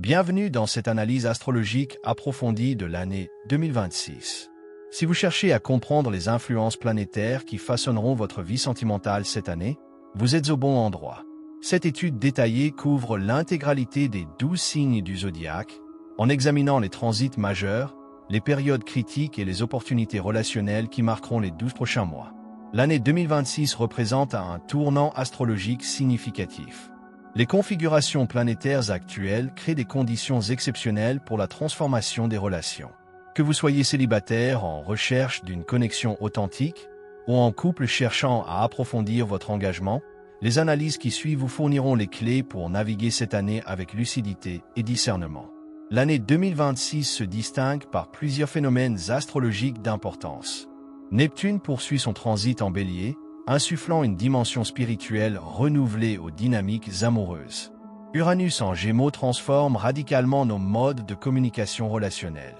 Bienvenue dans cette analyse astrologique approfondie de l'année 2026. Si vous cherchez à comprendre les influences planétaires qui façonneront votre vie sentimentale cette année, vous êtes au bon endroit. Cette étude détaillée couvre l'intégralité des 12 signes du zodiaque, en examinant les transits majeurs, les périodes critiques et les opportunités relationnelles qui marqueront les 12 prochains mois. L'année 2026 représente un tournant astrologique significatif. Les configurations planétaires actuelles créent des conditions exceptionnelles pour la transformation des relations. Que vous soyez célibataire en recherche d'une connexion authentique ou en couple cherchant à approfondir votre engagement, les analyses qui suivent vous fourniront les clés pour naviguer cette année avec lucidité et discernement. L'année 2026 se distingue par plusieurs phénomènes astrologiques d'importance. Neptune poursuit son transit en Bélier, insufflant une dimension spirituelle renouvelée aux dynamiques amoureuses. Uranus en Gémeaux transforme radicalement nos modes de communication relationnelle.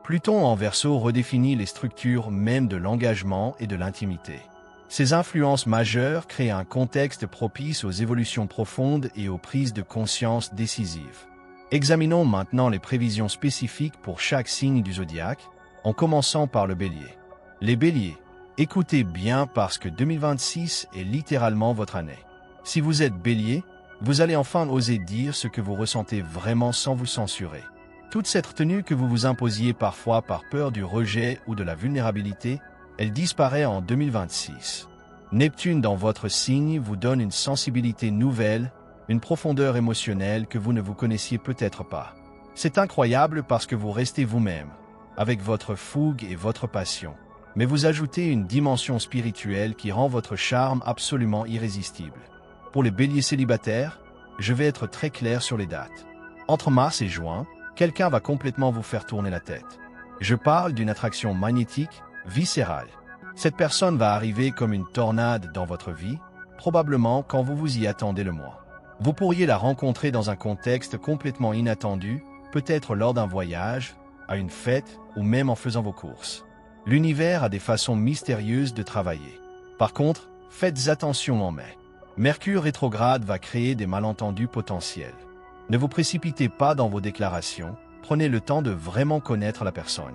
Pluton en Verseau redéfinit les structures même de l'engagement et de l'intimité. Ces influences majeures créent un contexte propice aux évolutions profondes et aux prises de conscience décisives. Examinons maintenant les prévisions spécifiques pour chaque signe du zodiaque, en commençant par le Bélier. Les Béliers, écoutez bien parce que 2026 est littéralement votre année. Si vous êtes Bélier, vous allez enfin oser dire ce que vous ressentez vraiment sans vous censurer. Toute cette retenue que vous vous imposiez parfois par peur du rejet ou de la vulnérabilité, elle disparaît en 2026. Neptune dans votre signe vous donne une sensibilité nouvelle, une profondeur émotionnelle que vous ne vous connaissiez peut-être pas. C'est incroyable parce que vous restez vous-même, avec votre fougue et votre passion. Mais vous ajoutez une dimension spirituelle qui rend votre charme absolument irrésistible. Pour les béliers célibataires, je vais être très clair sur les dates. Entre mars et juin, quelqu'un va complètement vous faire tourner la tête. Je parle d'une attraction magnétique, viscérale. Cette personne va arriver comme une tornade dans votre vie, probablement quand vous vous y attendez le moins. Vous pourriez la rencontrer dans un contexte complètement inattendu, peut-être lors d'un voyage, à une fête ou même en faisant vos courses. L'univers a des façons mystérieuses de travailler. Par contre, faites attention en mai. Mercure rétrograde va créer des malentendus potentiels. Ne vous précipitez pas dans vos déclarations, prenez le temps de vraiment connaître la personne.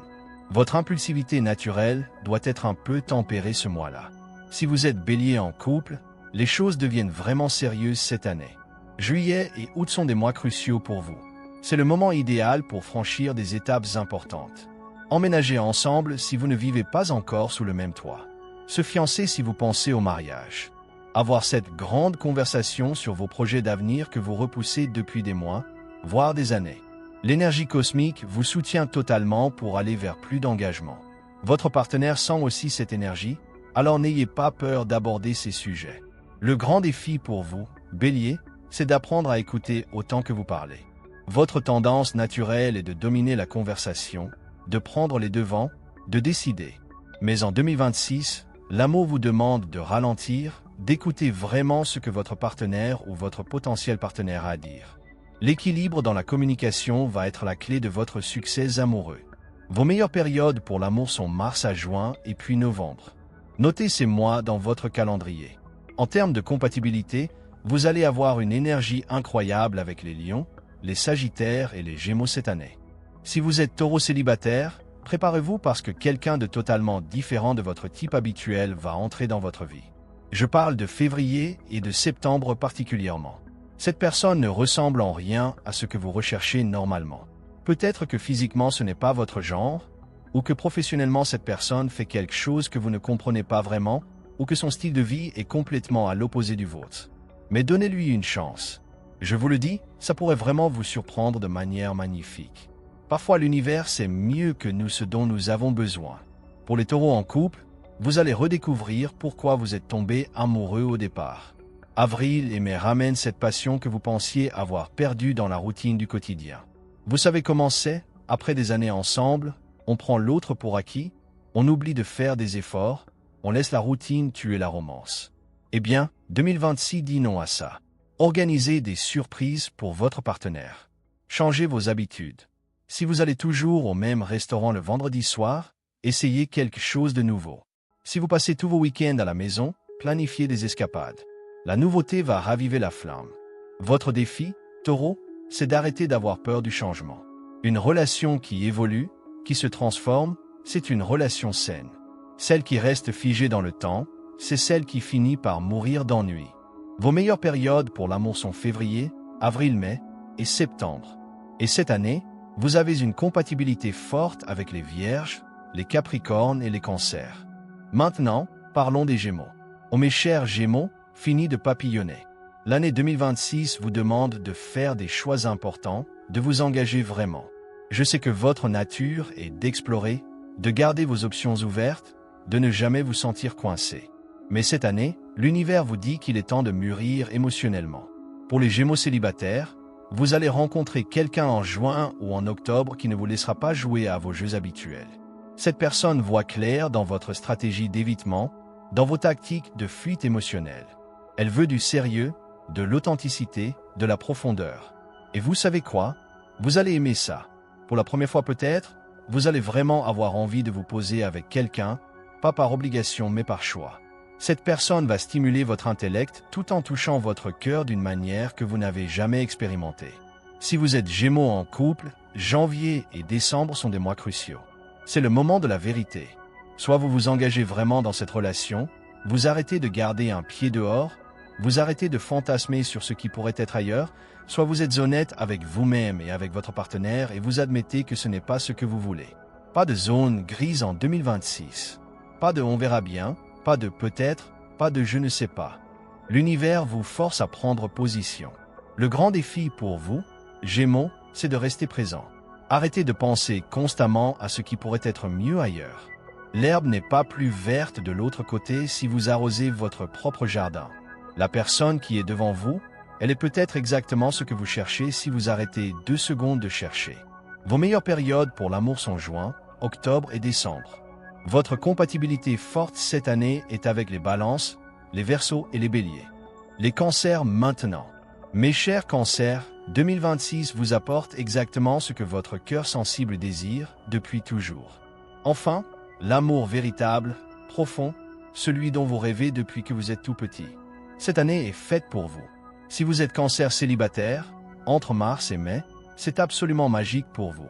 Votre impulsivité naturelle doit être un peu tempérée ce mois-là. Si vous êtes bélier en couple, les choses deviennent vraiment sérieuses cette année. Juillet et août sont des mois cruciaux pour vous. C'est le moment idéal pour franchir des étapes importantes. Emménager ensemble si vous ne vivez pas encore sous le même toit. Se fiancer si vous pensez au mariage. Avoir cette grande conversation sur vos projets d'avenir que vous repoussez depuis des mois, voire des années. L'énergie cosmique vous soutient totalement pour aller vers plus d'engagement. Votre partenaire sent aussi cette énergie, alors n'ayez pas peur d'aborder ces sujets. Le grand défi pour vous, Bélier, c'est d'apprendre à écouter autant que vous parlez. Votre tendance naturelle est de dominer la conversation, de prendre les devants, de décider. Mais en 2026, l'amour vous demande de ralentir, d'écouter vraiment ce que votre partenaire ou votre potentiel partenaire a à dire. L'équilibre dans la communication va être la clé de votre succès amoureux. Vos meilleures périodes pour l'amour sont mars à juin et puis novembre. Notez ces mois dans votre calendrier. En termes de compatibilité, vous allez avoir une énergie incroyable avec les lions, les sagittaires et les gémeaux cette année. Si vous êtes taureau célibataire, préparez-vous parce que quelqu'un de totalement différent de votre type habituel va entrer dans votre vie. Je parle de février et de septembre particulièrement. Cette personne ne ressemble en rien à ce que vous recherchez normalement. Peut-être que physiquement ce n'est pas votre genre, ou que professionnellement cette personne fait quelque chose que vous ne comprenez pas vraiment, ou que son style de vie est complètement à l'opposé du vôtre. Mais donnez-lui une chance. Je vous le dis, ça pourrait vraiment vous surprendre de manière magnifique. Parfois l'univers sait mieux que nous ce dont nous avons besoin. Pour les taureaux en couple, vous allez redécouvrir pourquoi vous êtes tombé amoureux au départ. Avril et mai ramènent cette passion que vous pensiez avoir perdue dans la routine du quotidien. Vous savez comment c'est, après des années ensemble, on prend l'autre pour acquis, on oublie de faire des efforts, on laisse la routine tuer la romance. Eh bien, 2026 dit non à ça. Organisez des surprises pour votre partenaire. Changez vos habitudes. Si vous allez toujours au même restaurant le vendredi soir, essayez quelque chose de nouveau. Si vous passez tous vos week-ends à la maison, planifiez des escapades. La nouveauté va raviver la flamme. Votre défi, Taureau, c'est d'arrêter d'avoir peur du changement. Une relation qui évolue, qui se transforme, c'est une relation saine. Celle qui reste figée dans le temps, c'est celle qui finit par mourir d'ennui. Vos meilleures périodes pour l'amour sont février, avril-mai et septembre. Et cette année, vous avez une compatibilité forte avec les Vierges, les Capricornes et les Cancers. Maintenant, parlons des Gémeaux. Oh mes chers Gémeaux, fini de papillonner. L'année 2026 vous demande de faire des choix importants, de vous engager vraiment. Je sais que votre nature est d'explorer, de garder vos options ouvertes, de ne jamais vous sentir coincé. Mais cette année, l'univers vous dit qu'il est temps de mûrir émotionnellement. Pour les Gémeaux célibataires, vous allez rencontrer quelqu'un en juin ou en octobre qui ne vous laissera pas jouer à vos jeux habituels. Cette personne voit clair dans votre stratégie d'évitement, dans vos tactiques de fuite émotionnelle. Elle veut du sérieux, de l'authenticité, de la profondeur. Et vous savez quoi? Vous allez aimer ça. Pour la première fois peut-être, vous allez vraiment avoir envie de vous poser avec quelqu'un, pas par obligation mais par choix. Cette personne va stimuler votre intellect tout en touchant votre cœur d'une manière que vous n'avez jamais expérimentée. Si vous êtes Gémeaux en couple, janvier et décembre sont des mois cruciaux. C'est le moment de la vérité. Soit vous vous engagez vraiment dans cette relation, vous arrêtez de garder un pied dehors, vous arrêtez de fantasmer sur ce qui pourrait être ailleurs, soit vous êtes honnête avec vous-même et avec votre partenaire et vous admettez que ce n'est pas ce que vous voulez. Pas de zone grise en 2026. Pas de on verra bien, pas de peut-être, pas de je ne sais pas. L'univers vous force à prendre position. Le grand défi pour vous, Gémeaux, c'est de rester présent. Arrêtez de penser constamment à ce qui pourrait être mieux ailleurs. L'herbe n'est pas plus verte de l'autre côté si vous arrosez votre propre jardin. La personne qui est devant vous, elle est peut-être exactement ce que vous cherchez si vous arrêtez 2 secondes de chercher. Vos meilleures périodes pour l'amour sont juin, octobre et décembre. Votre compatibilité forte cette année est avec les Balances, les Verseaux et les Béliers. Les Cancers maintenant. Mes chers Cancers, 2026 vous apporte exactement ce que votre cœur sensible désire depuis toujours. Enfin, l'amour véritable, profond, celui dont vous rêvez depuis que vous êtes tout petit. Cette année est faite pour vous. Si vous êtes Cancer célibataire, entre mars et mai, c'est absolument magique pour vous.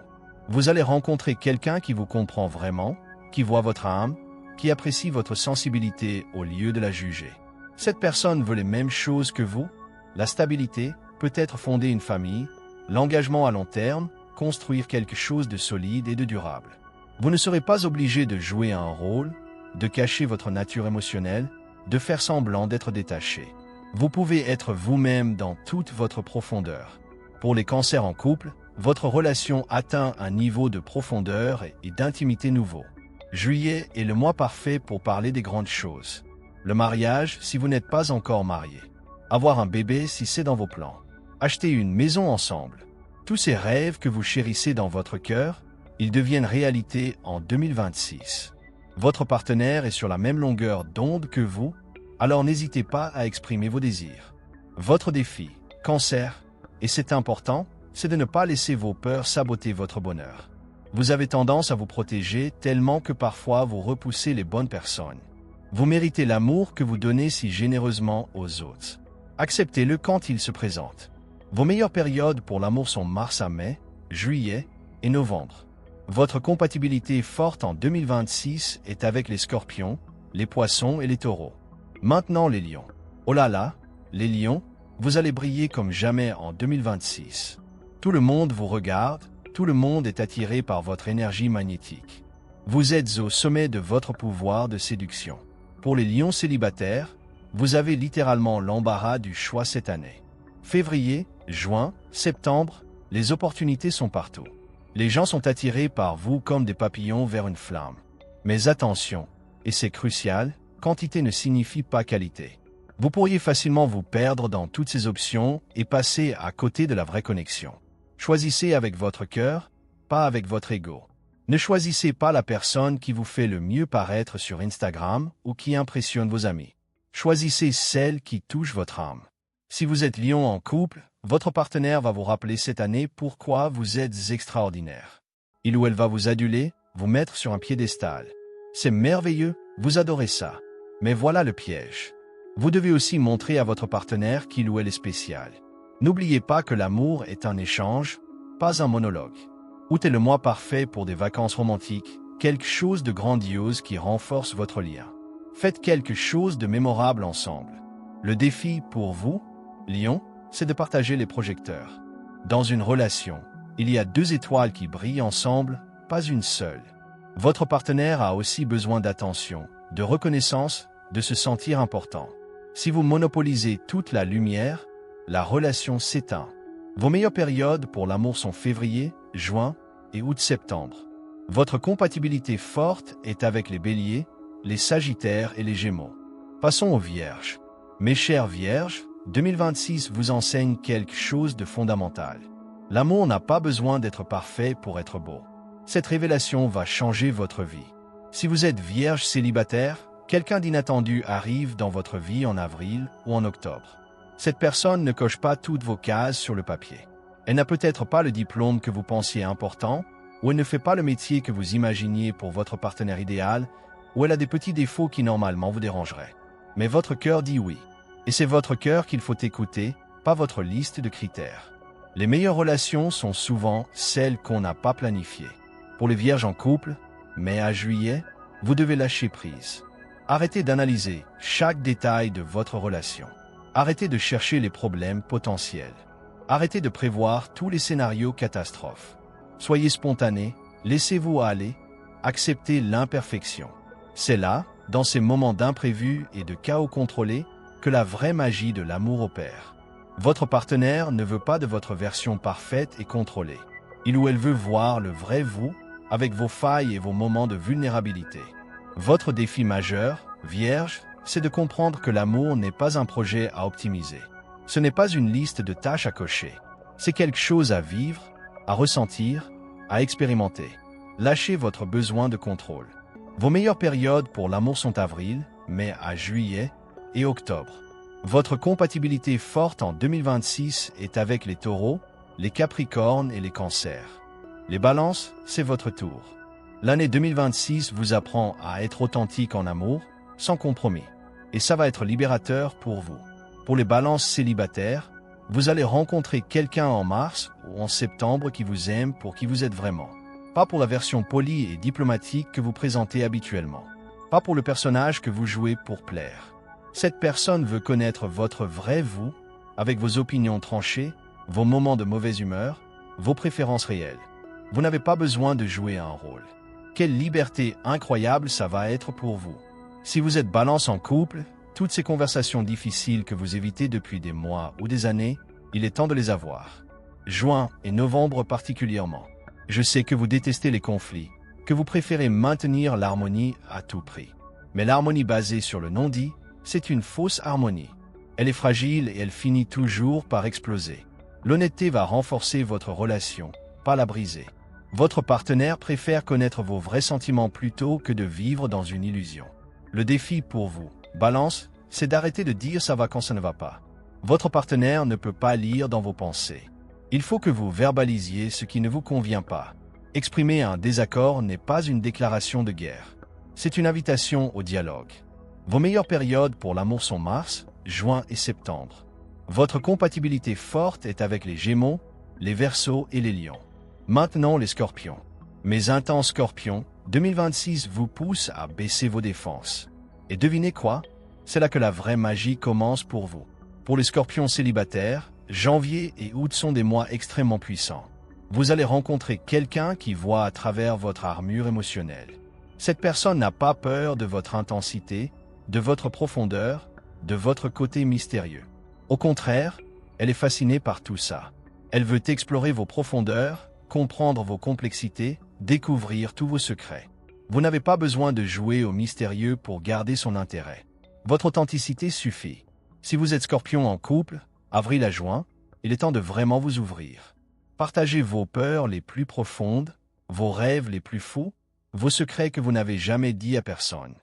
Vous allez rencontrer quelqu'un qui vous comprend vraiment, qui voit votre âme, qui apprécie votre sensibilité au lieu de la juger. Cette personne veut les mêmes choses que vous, la stabilité, peut-être fonder une famille, l'engagement à long terme, construire quelque chose de solide et de durable. Vous ne serez pas obligé de jouer un rôle, de cacher votre nature émotionnelle, de faire semblant d'être détaché. Vous pouvez être vous-même dans toute votre profondeur. Pour les Cancers en couple, votre relation atteint un niveau de profondeur et d'intimité nouveau. Juillet est le mois parfait pour parler des grandes choses. Le mariage si vous n'êtes pas encore marié. Avoir un bébé si c'est dans vos plans. Acheter une maison ensemble. Tous ces rêves que vous chérissez dans votre cœur, ils deviennent réalité en 2026. Votre partenaire est sur la même longueur d'onde que vous, alors n'hésitez pas à exprimer vos désirs. Votre défi, Cancer, et c'est important, c'est de ne pas laisser vos peurs saboter votre bonheur. Vous avez tendance à vous protéger tellement que parfois vous repoussez les bonnes personnes. Vous méritez l'amour que vous donnez si généreusement aux autres. Acceptez-le quand il se présente. Vos meilleures périodes pour l'amour sont mars à mai, juillet et novembre. Votre compatibilité forte en 2026 est avec les Scorpions, les Poissons et les Taureaux. Maintenant les Lions. Oh là là, les Lions, vous allez briller comme jamais en 2026. Tout le monde vous regarde, tout le monde est attiré par votre énergie magnétique. Vous êtes au sommet de votre pouvoir de séduction. Pour les Lions célibataires, vous avez littéralement l'embarras du choix cette année. Février, juin, septembre, les opportunités sont partout. Les gens sont attirés par vous comme des papillons vers une flamme. Mais attention, et c'est crucial, quantité ne signifie pas qualité. Vous pourriez facilement vous perdre dans toutes ces options et passer à côté de la vraie connexion. Choisissez avec votre cœur, pas avec votre ego. Ne choisissez pas la personne qui vous fait le mieux paraître sur Instagram ou qui impressionne vos amis. Choisissez celle qui touche votre âme. Si vous êtes Lion en couple, votre partenaire va vous rappeler cette année pourquoi vous êtes extraordinaire. Il ou elle va vous aduler, vous mettre sur un piédestal. C'est merveilleux, vous adorez ça. Mais voilà le piège. Vous devez aussi montrer à votre partenaire qu'il ou elle est spécial. N'oubliez pas que l'amour est un échange, pas un monologue. Août est le mois parfait pour des vacances romantiques, quelque chose de grandiose qui renforce votre lien. Faites quelque chose de mémorable ensemble. Le défi pour vous, Lion, c'est de partager les projecteurs. Dans une relation, il y a 2 étoiles qui brillent ensemble, pas une seule. Votre partenaire a aussi besoin d'attention, de reconnaissance, de se sentir important. Si vous monopolisez toute la lumière, la relation s'éteint. Vos meilleures périodes pour l'amour sont février, juin et août-septembre. Votre compatibilité forte est avec les béliers, les sagittaires et les gémeaux. Passons aux vierges. Mes chers vierges, 2026 vous enseigne quelque chose de fondamental. L'amour n'a pas besoin d'être parfait pour être beau. Cette révélation va changer votre vie. Si vous êtes vierge célibataire, quelqu'un d'inattendu arrive dans votre vie en avril ou en octobre. Cette personne ne coche pas toutes vos cases sur le papier. Elle n'a peut-être pas le diplôme que vous pensiez important, ou elle ne fait pas le métier que vous imaginiez pour votre partenaire idéal, ou elle a des petits défauts qui normalement vous dérangeraient. Mais votre cœur dit oui. Et c'est votre cœur qu'il faut écouter, pas votre liste de critères. Les meilleures relations sont souvent celles qu'on n'a pas planifiées. Pour les vierges en couple, mai à juillet, vous devez lâcher prise. Arrêtez d'analyser chaque détail de votre relation. Arrêtez de chercher les problèmes potentiels. Arrêtez de prévoir tous les scénarios catastrophes. Soyez spontané, laissez-vous aller, acceptez l'imperfection. C'est là, dans ces moments d'imprévus et de chaos contrôlé, que la vraie magie de l'amour opère. Votre partenaire ne veut pas de votre version parfaite et contrôlée. Il ou elle veut voir le vrai vous, avec vos failles et vos moments de vulnérabilité. Votre défi majeur, vierge, c'est de comprendre que l'amour n'est pas un projet à optimiser. Ce n'est pas une liste de tâches à cocher. C'est quelque chose à vivre, à ressentir, à expérimenter. Lâchez votre besoin de contrôle. Vos meilleures périodes pour l'amour sont avril, mai à juillet et octobre. Votre compatibilité forte en 2026 est avec les taureaux, les capricornes et les cancers. Les balances, c'est votre tour. L'année 2026 vous apprend à être authentique en amour, sans compromis. Et ça va être libérateur pour vous. Pour les balances célibataires, vous allez rencontrer quelqu'un en mars ou en septembre qui vous aime pour qui vous êtes vraiment. Pas pour la version polie et diplomatique que vous présentez habituellement. Pas pour le personnage que vous jouez pour plaire. Cette personne veut connaître votre vrai vous, avec vos opinions tranchées, vos moments de mauvaise humeur, vos préférences réelles. Vous n'avez pas besoin de jouer un rôle. Quelle liberté incroyable ça va être pour vous. Si vous êtes balance en couple, toutes ces conversations difficiles que vous évitez depuis des mois ou des années, il est temps de les avoir. Juin et novembre particulièrement. Je sais que vous détestez les conflits, que vous préférez maintenir l'harmonie à tout prix. Mais l'harmonie basée sur le non-dit, c'est une fausse harmonie. Elle est fragile et elle finit toujours par exploser. L'honnêteté va renforcer votre relation, pas la briser. Votre partenaire préfère connaître vos vrais sentiments plutôt que de vivre dans une illusion. Le défi pour vous, balance, c'est d'arrêter de dire ça va quand ça ne va pas. Votre partenaire ne peut pas lire dans vos pensées. Il faut que vous verbalisiez ce qui ne vous convient pas. Exprimer un désaccord n'est pas une déclaration de guerre. C'est une invitation au dialogue. Vos meilleures périodes pour l'amour sont mars, juin et septembre. Votre compatibilité forte est avec les Gémeaux, les Verseaux et les Lions. Maintenant les Scorpions. Mes intenses Scorpions, 2026 vous pousse à baisser vos défenses. Et devinez quoi? C'est là que la vraie magie commence pour vous. Pour les Scorpions célibataires, janvier et août sont des mois extrêmement puissants. Vous allez rencontrer quelqu'un qui voit à travers votre armure émotionnelle. Cette personne n'a pas peur de votre intensité, de votre profondeur, de votre côté mystérieux. Au contraire, elle est fascinée par tout ça. Elle veut explorer vos profondeurs, comprendre vos complexités, découvrir tous vos secrets. Vous n'avez pas besoin de jouer au mystérieux pour garder son intérêt. Votre authenticité suffit. Si vous êtes Scorpion en couple, avril à juin, il est temps de vraiment vous ouvrir. Partagez vos peurs les plus profondes, vos rêves les plus fous, vos secrets que vous n'avez jamais dit à personne.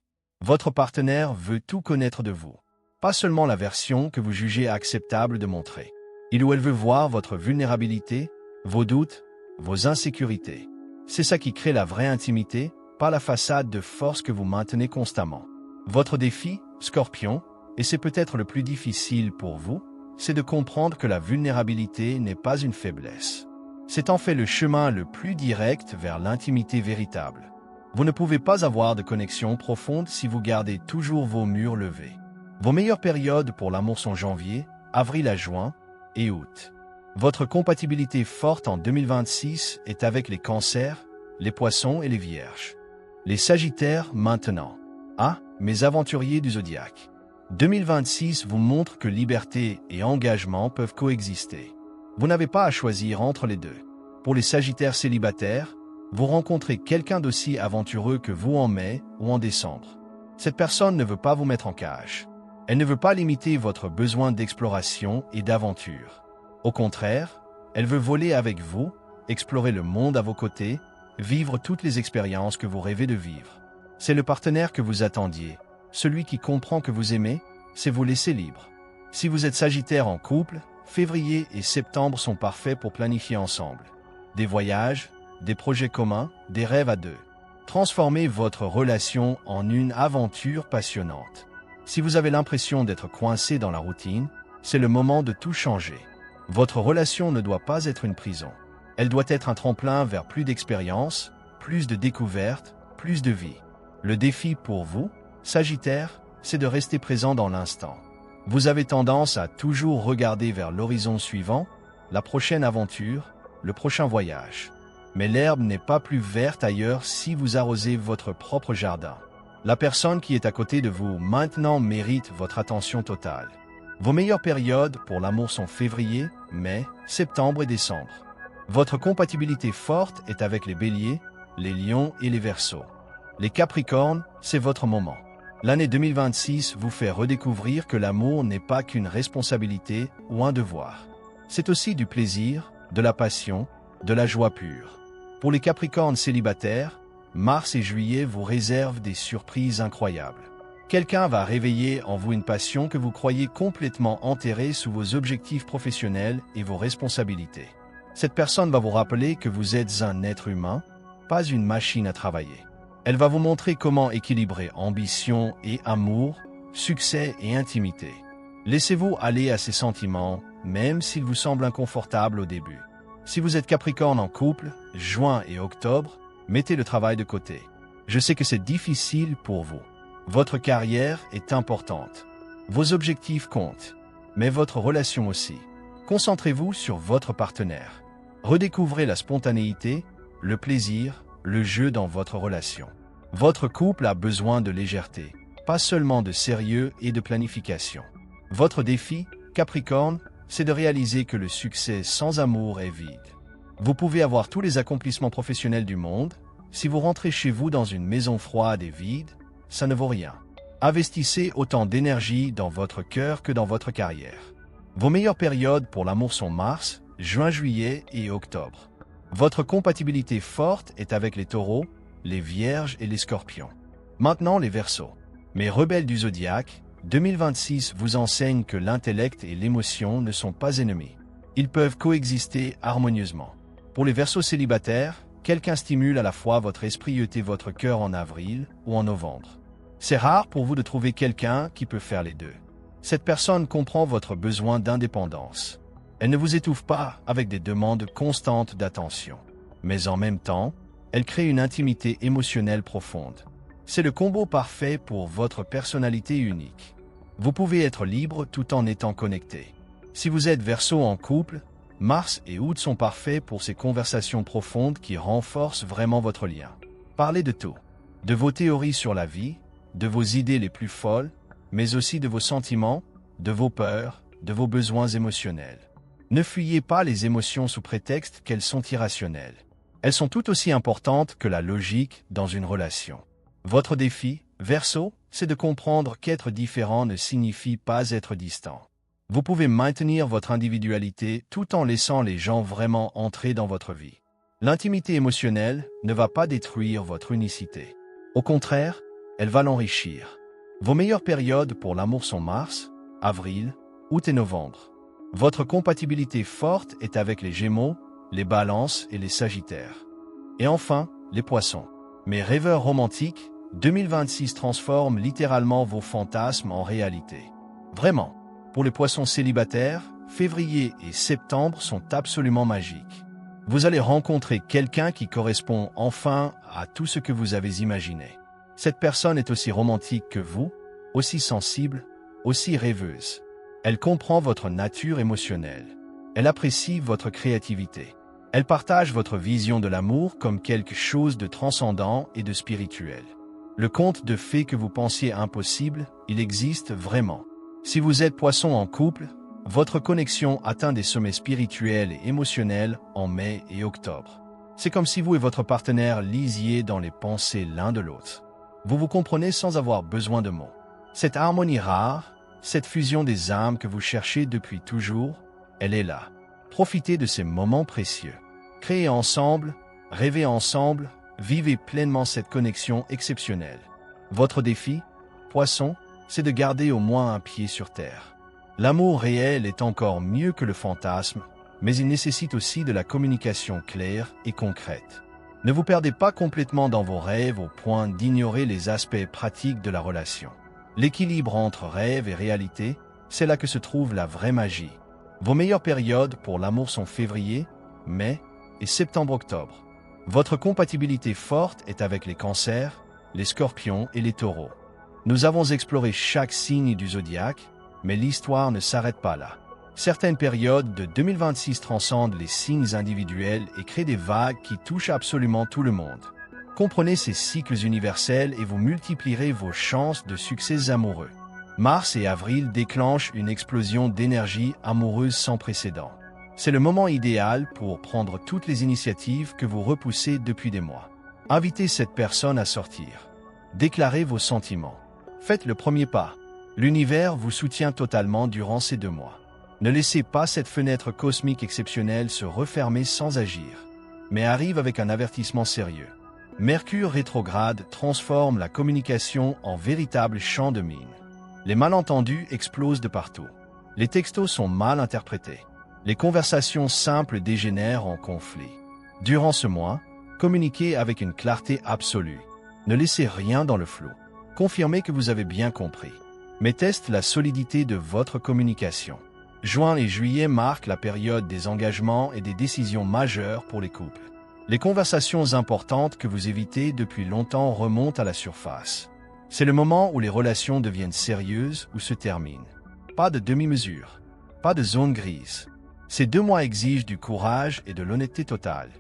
Votre partenaire veut tout connaître de vous. Pas seulement la version que vous jugez acceptable de montrer. Il ou elle veut voir votre vulnérabilité, vos doutes, vos insécurités. C'est ça qui crée la vraie intimité, pas la façade de force que vous maintenez constamment. Votre défi, Scorpion, et c'est peut-être le plus difficile pour vous, c'est de comprendre que la vulnérabilité n'est pas une faiblesse. C'est en fait le chemin le plus direct vers l'intimité véritable. Vous ne pouvez pas avoir de connexion profonde si vous gardez toujours vos murs levés. Vos meilleures périodes pour l'amour sont janvier, avril à juin et août. Votre compatibilité forte en 2026 est avec les cancers, les poissons et les vierges. Les sagittaires maintenant. Ah, mes aventuriers du zodiaque. 2026 vous montre que liberté et engagement peuvent coexister. Vous n'avez pas à choisir entre les deux. Pour les sagittaires célibataires, vous rencontrez quelqu'un d'aussi aventureux que vous en mai ou en décembre. Cette personne ne veut pas vous mettre en cage. Elle ne veut pas limiter votre besoin d'exploration et d'aventure. Au contraire, elle veut voler avec vous, explorer le monde à vos côtés, vivre toutes les expériences que vous rêvez de vivre. C'est le partenaire que vous attendiez, celui qui comprend que vous aimez, c'est vous laisser libre. Si vous êtes sagittaire en couple, février et septembre sont parfaits pour planifier ensemble. Des voyages, des projets communs, des rêves à deux. Transformez votre relation en une aventure passionnante. Si vous avez l'impression d'être coincé dans la routine, c'est le moment de tout changer. Votre relation ne doit pas être une prison. Elle doit être un tremplin vers plus d'expérience, plus de découvertes, plus de vie. Le défi pour vous, Sagittaire, c'est de rester présent dans l'instant. Vous avez tendance à toujours regarder vers l'horizon suivant, la prochaine aventure, le prochain voyage. Mais l'herbe n'est pas plus verte ailleurs si vous arrosez votre propre jardin. La personne qui est à côté de vous maintenant mérite votre attention totale. Vos meilleures périodes pour l'amour sont février, mai, septembre et décembre. Votre compatibilité forte est avec les béliers, les lions et les verseaux. Les capricornes, c'est votre moment. L'année 2026 vous fait redécouvrir que l'amour n'est pas qu'une responsabilité ou un devoir. C'est aussi du plaisir, de la passion, de la joie pure. Pour les capricornes célibataires, mars et juillet vous réservent des surprises incroyables. Quelqu'un va réveiller en vous une passion que vous croyez complètement enterrée sous vos objectifs professionnels et vos responsabilités. Cette personne va vous rappeler que vous êtes un être humain, pas une machine à travailler. Elle va vous montrer comment équilibrer ambition et amour, succès et intimité. Laissez-vous aller à ces sentiments, même s'ils vous semblent inconfortables au début. Si vous êtes Capricorne en couple, juin et octobre, mettez le travail de côté. Je sais que c'est difficile pour vous. Votre carrière est importante. Vos objectifs comptent, mais votre relation aussi. Concentrez-vous sur votre partenaire. Redécouvrez la spontanéité, le plaisir, le jeu dans votre relation. Votre couple a besoin de légèreté, pas seulement de sérieux et de planification. Votre défi, Capricorne, c'est de réaliser que le succès sans amour est vide. Vous pouvez avoir tous les accomplissements professionnels du monde, si vous rentrez chez vous dans une maison froide et vide, ça ne vaut rien. Investissez autant d'énergie dans votre cœur que dans votre carrière. Vos meilleures périodes pour l'amour sont mars, juin, juillet et octobre. Votre compatibilité forte est avec les taureaux, les vierges et les scorpions. Maintenant les verseaux. Mes rebelles du zodiaque, 2026 vous enseigne que l'intellect et l'émotion ne sont pas ennemis. Ils peuvent coexister harmonieusement. Pour les verseaux célibataires, quelqu'un stimule à la fois votre esprit et votre cœur en avril ou en novembre. C'est rare pour vous de trouver quelqu'un qui peut faire les deux. Cette personne comprend votre besoin d'indépendance. Elle ne vous étouffe pas avec des demandes constantes d'attention. Mais en même temps, elle crée une intimité émotionnelle profonde. C'est le combo parfait pour votre personnalité unique. Vous pouvez être libre tout en étant connecté. Si vous êtes Verseau en couple, mars et août sont parfaits pour ces conversations profondes qui renforcent vraiment votre lien. Parlez de tout. De vos théories sur la vie, de vos idées les plus folles, mais aussi de vos sentiments, de vos peurs, de vos besoins émotionnels. Ne fuyez pas les émotions sous prétexte qu'elles sont irrationnelles. Elles sont tout aussi importantes que la logique dans une relation. Votre défi, Verseau, c'est de comprendre qu'être différent ne signifie pas être distant. Vous pouvez maintenir votre individualité tout en laissant les gens vraiment entrer dans votre vie. L'intimité émotionnelle ne va pas détruire votre unicité. Au contraire, elle va l'enrichir. Vos meilleures périodes pour l'amour sont mars, avril, août et novembre. Votre compatibilité forte est avec les Gémeaux, les Balances et les Sagittaires. Et enfin, les Poissons. Mes rêveurs romantiques, 2026 transforme littéralement vos fantasmes en réalité. Vraiment. Pour les poissons célibataires, février et septembre sont absolument magiques. Vous allez rencontrer quelqu'un qui correspond enfin à tout ce que vous avez imaginé. Cette personne est aussi romantique que vous, aussi sensible, aussi rêveuse. Elle comprend votre nature émotionnelle. Elle apprécie votre créativité. Elle partage votre vision de l'amour comme quelque chose de transcendant et de spirituel. Le conte de fées que vous pensiez impossible, il existe vraiment. Si vous êtes poisson en couple, votre connexion atteint des sommets spirituels et émotionnels en mai et octobre. C'est comme si vous et votre partenaire lisiez dans les pensées l'un de l'autre. Vous vous comprenez sans avoir besoin de mots. Cette harmonie rare, cette fusion des âmes que vous cherchez depuis toujours, elle est là. Profitez de ces moments précieux. Créez ensemble, rêvez ensemble, vivez pleinement cette connexion exceptionnelle. Votre défi, poisson, c'est de garder au moins un pied sur terre. L'amour réel est encore mieux que le fantasme, mais il nécessite aussi de la communication claire et concrète. Ne vous perdez pas complètement dans vos rêves au point d'ignorer les aspects pratiques de la relation. L'équilibre entre rêve et réalité, c'est là que se trouve la vraie magie. Vos meilleures périodes pour l'amour sont février, mai et septembre-octobre. Votre compatibilité forte est avec les cancers, les scorpions et les taureaux. Nous avons exploré chaque signe du zodiaque, mais l'histoire ne s'arrête pas là. Certaines périodes de 2026 transcendent les signes individuels et créent des vagues qui touchent absolument tout le monde. Comprenez ces cycles universels et vous multiplierez vos chances de succès amoureux. Mars et avril déclenchent une explosion d'énergie amoureuse sans précédent. C'est le moment idéal pour prendre toutes les initiatives que vous repoussez depuis des mois. Invitez cette personne à sortir. Déclarez vos sentiments. Faites le premier pas. L'univers vous soutient totalement durant ces 2 mois. Ne laissez pas cette fenêtre cosmique exceptionnelle se refermer sans agir. Mais arrive avec un avertissement sérieux. Mercure rétrograde transforme la communication en véritable champ de mine. Les malentendus explosent de partout. Les textos sont mal interprétés. Les conversations simples dégénèrent en conflit. Durant ce mois, communiquez avec une clarté absolue. Ne laissez rien dans le flou. Confirmez que vous avez bien compris. Mais teste la solidité de votre communication. Juin et juillet marquent la période des engagements et des décisions majeures pour les couples. Les conversations importantes que vous évitez depuis longtemps remontent à la surface. C'est le moment où les relations deviennent sérieuses ou se terminent. Pas de demi-mesure, pas de zone grise. Ces 2 mois exigent du courage et de l'honnêteté totale.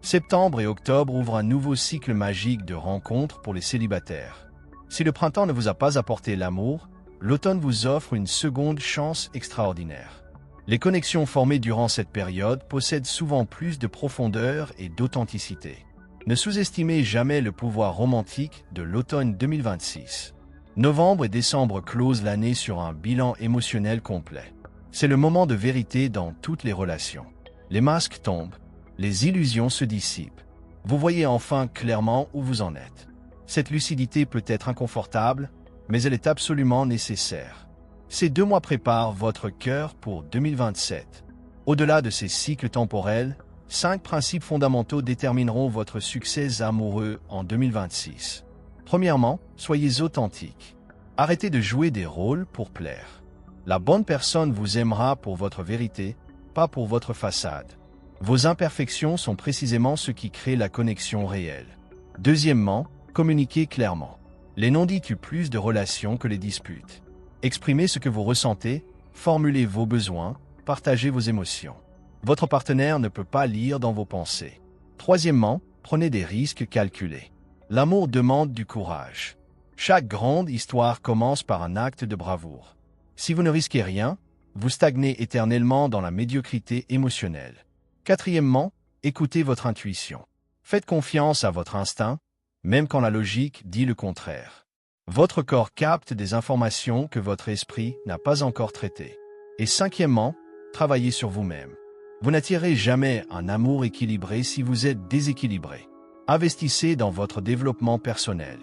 Septembre et octobre ouvrent un nouveau cycle magique de rencontres pour les célibataires. Si le printemps ne vous a pas apporté l'amour, l'automne vous offre une seconde chance extraordinaire. Les connexions formées durant cette période possèdent souvent plus de profondeur et d'authenticité. Ne sous-estimez jamais le pouvoir romantique de l'automne 2026. Novembre et décembre closent l'année sur un bilan émotionnel complet. C'est le moment de vérité dans toutes les relations. Les masques tombent, les illusions se dissipent. Vous voyez enfin clairement où vous en êtes. Cette lucidité peut être inconfortable, mais elle est absolument nécessaire. Ces 2 mois préparent votre cœur pour 2027. Au-delà de ces cycles temporels, 5 principes fondamentaux détermineront votre succès amoureux en 2026. Premièrement, soyez authentique. Arrêtez de jouer des rôles pour plaire. La bonne personne vous aimera pour votre vérité, pas pour votre façade. Vos imperfections sont précisément ce qui crée la connexion réelle. Deuxièmement, communiquez clairement. Les non-dits tuent plus de relations que les disputes. Exprimez ce que vous ressentez, formulez vos besoins, partagez vos émotions. Votre partenaire ne peut pas lire dans vos pensées. Troisièmement, prenez des risques calculés. L'amour demande du courage. Chaque grande histoire commence par un acte de bravoure. Si vous ne risquez rien, vous stagnez éternellement dans la médiocrité émotionnelle. Quatrièmement, écoutez votre intuition. Faites confiance à votre instinct, même quand la logique dit le contraire. Votre corps capte des informations que votre esprit n'a pas encore traitées. Et cinquièmement, travaillez sur vous-même. Vous n'attirez jamais un amour équilibré si vous êtes déséquilibré. Investissez dans votre développement personnel.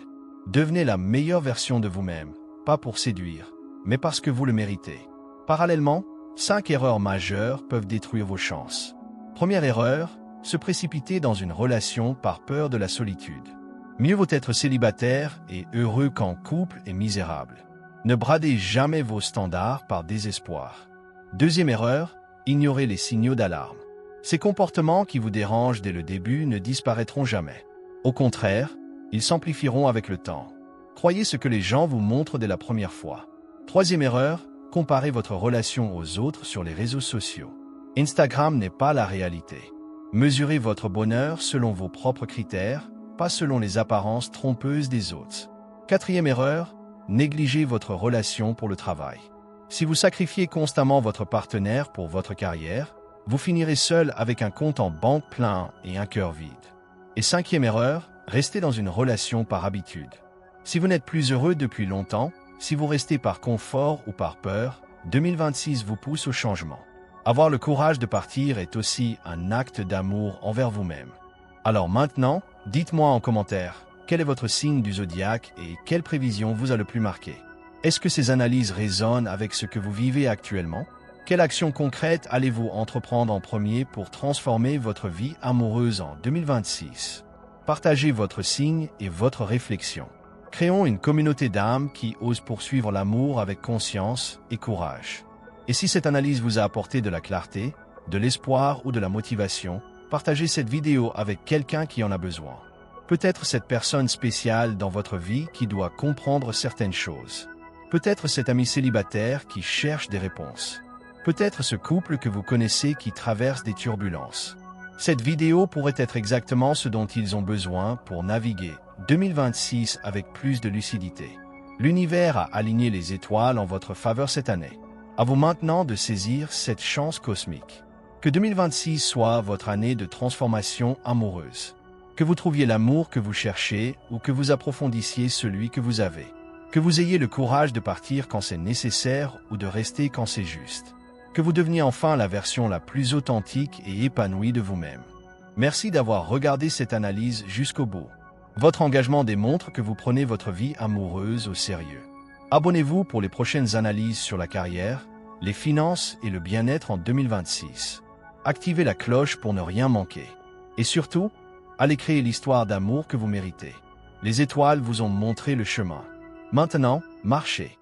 Devenez la meilleure version de vous-même, pas pour séduire, mais parce que vous le méritez. Parallèlement, 5 erreurs majeures peuvent détruire vos chances. Première erreur, se précipiter dans une relation par peur de la solitude. Mieux vaut être célibataire et heureux qu'en couple et misérable. Ne bradez jamais vos standards par désespoir. Deuxième erreur, ignorez les signaux d'alarme. Ces comportements qui vous dérangent dès le début ne disparaîtront jamais. Au contraire, ils s'amplifieront avec le temps. Croyez ce que les gens vous montrent dès la première fois. Troisième erreur, comparez votre relation aux autres sur les réseaux sociaux. Instagram n'est pas la réalité. Mesurez votre bonheur selon vos propres critères, pas selon les apparences trompeuses des autres. Quatrième erreur, négligez votre relation pour le travail. Si vous sacrifiez constamment votre partenaire pour votre carrière, vous finirez seul avec un compte en banque plein et un cœur vide. Et cinquième erreur, restez dans une relation par habitude. Si vous n'êtes plus heureux depuis longtemps, si vous restez par confort ou par peur, 2026 vous pousse au changement. Avoir le courage de partir est aussi un acte d'amour envers vous-même. Alors maintenant, dites-moi en commentaire, quel est votre signe du zodiaque et quelle prévision vous a le plus marqué? Est-ce que ces analyses résonnent avec ce que vous vivez actuellement? Quelle action concrète allez-vous entreprendre en premier pour transformer votre vie amoureuse en 2026? Partagez votre signe et votre réflexion. Créons une communauté d'âmes qui osent poursuivre l'amour avec conscience et courage. Et si cette analyse vous a apporté de la clarté, de l'espoir ou de la motivation, partagez cette vidéo avec quelqu'un qui en a besoin. Peut-être cette personne spéciale dans votre vie qui doit comprendre certaines choses. Peut-être cet ami célibataire qui cherche des réponses. Peut-être ce couple que vous connaissez qui traverse des turbulences. Cette vidéo pourrait être exactement ce dont ils ont besoin pour naviguer 2026 avec plus de lucidité. L'univers a aligné les étoiles en votre faveur cette année. À vous maintenant de saisir cette chance cosmique. Que 2026 soit votre année de transformation amoureuse. Que vous trouviez l'amour que vous cherchez ou que vous approfondissiez celui que vous avez. Que vous ayez le courage de partir quand c'est nécessaire ou de rester quand c'est juste. Que vous deveniez enfin la version la plus authentique et épanouie de vous-même. Merci d'avoir regardé cette analyse jusqu'au bout. Votre engagement démontre que vous prenez votre vie amoureuse au sérieux. Abonnez-vous pour les prochaines analyses sur la carrière, les finances et le bien-être en 2026. Activez la cloche pour ne rien manquer. Et surtout, allez créer l'histoire d'amour que vous méritez. Les étoiles vous ont montré le chemin. Maintenant, marchez.